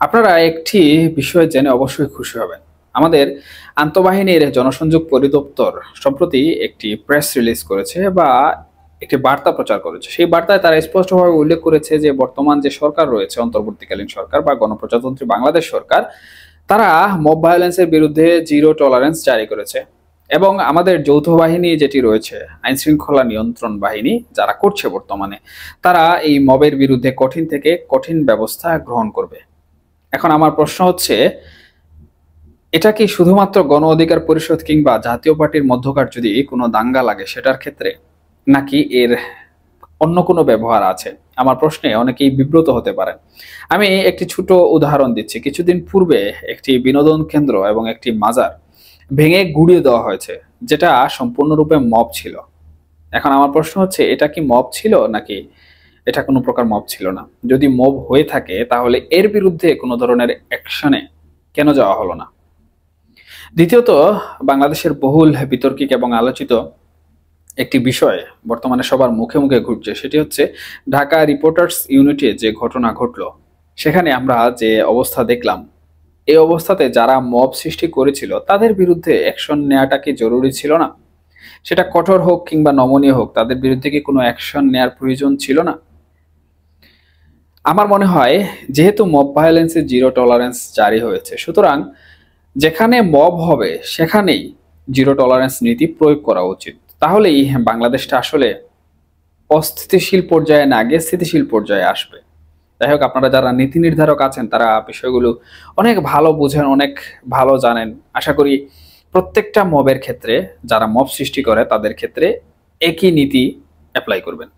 আপনারা একটি বিষয় জেনে অবশ্যই খুশি হবেন। আমাদের আন্তঃবাহিনীর জনসংযোগ পরিদপ্তর সম্প্রতি একটি প্রেস রিলিজ করেছে বা একটি বার্তা প্রচার করেছে। সেই বার্তায় তারা স্পষ্টভাবে উল্লেখ করেছে যে বর্তমান যে সরকার রয়েছে, অন্তর্বর্তীকালীন সরকার বা গণপ্রজাতন্ত্রী বাংলাদেশ সরকার, তারা মব ভায়োলেন্সের বিরুদ্ধে জিরো টলারেন্স জারি করেছে। এবং আমাদের যৌথ বাহিনী যেটি রয়েছে, আইন শৃঙ্খলা নিয়ন্ত্রণ বাহিনী যারা করছে বর্তমানে, তারা এই মবের বিরুদ্ধে কঠিন থেকে কঠিন ব্যবস্থা গ্রহণ করবে। এখন আমার প্রশ্ন হচ্ছে, এটা কি শুধুমাত্র গণ অধিকার পরিষদ কিংবা জাতীয় পার্টির মধ্যকার যদি কোনো দাঙ্গা লাগে সেটার ক্ষেত্রে, নাকি এর অন্য কোনো ব্যবহার আছে? আমার প্রশ্নে অনেকেই বিব্রত হতে পারেন। আমি একটি ছোট উদাহরণ দিচ্ছি। কিছুদিন পূর্বে একটি বিনোদন কেন্দ্র এবং একটি মাজার ভেঙে গুঁড়িয়ে দেওয়া হয়েছে, যেটা সম্পূর্ণরূপে মব ছিল। এখন আমার প্রশ্ন হচ্ছে, এটা কি মব ছিল নাকি এটা কোনো প্রকার মব ছিল না? যদি মব হয়ে থাকে তাহলে এর বিরুদ্ধে কোনো ধরনের অ্যাকশনে কেন যাওয়া হলো না? দ্বিতীয়ত, বাংলাদেশের বহুল বিতর্কিত এবং আলোচিত একটি বিষয় বর্তমানে সবার মুখে মুখে ঘুরছে, সেটি হচ্ছে ঢাকা রিপোর্টার্স ইউনিটে যে ঘটনা ঘটলো, সেখানে আমরা যে অবস্থা দেখলাম, এই অবস্থাতে যারা মব সৃষ্টি করেছিল তাদের বিরুদ্ধে অ্যাকশন নেওয়াটা কি জরুরি ছিল না? সেটা কঠোর হোক কিংবা নমনীয় হোক, তাদের বিরুদ্ধে কি কোনো অ্যাকশন নেওয়ার প্রয়োজন ছিল না? আমার মনে হয়, যেহেতু মব ভায়োলেন্সে জিরো টলারেন্স জারি হয়েছে, সুতরাং যেখানে মব হবে সেখানেই জিরো টলারেন্স নীতি প্রয়োগ করা উচিত। তাহলেই বাংলাদেশটা আসলে অস্থিতিশীল পর্যায়ে না গিয়ে স্থিতিশীল পর্যায়ে আসবে। যাই হোক, আপনারা যারা নীতি নির্ধারক আছেন তারা বিষয়গুলো অনেক ভালো বুঝেন, অনেক ভালো জানেন। আশা করি প্রত্যেকটা মবের ক্ষেত্রে, যারা মব সৃষ্টি করে তাদের ক্ষেত্রে একই নীতি অ্যাপ্লাই করবেন।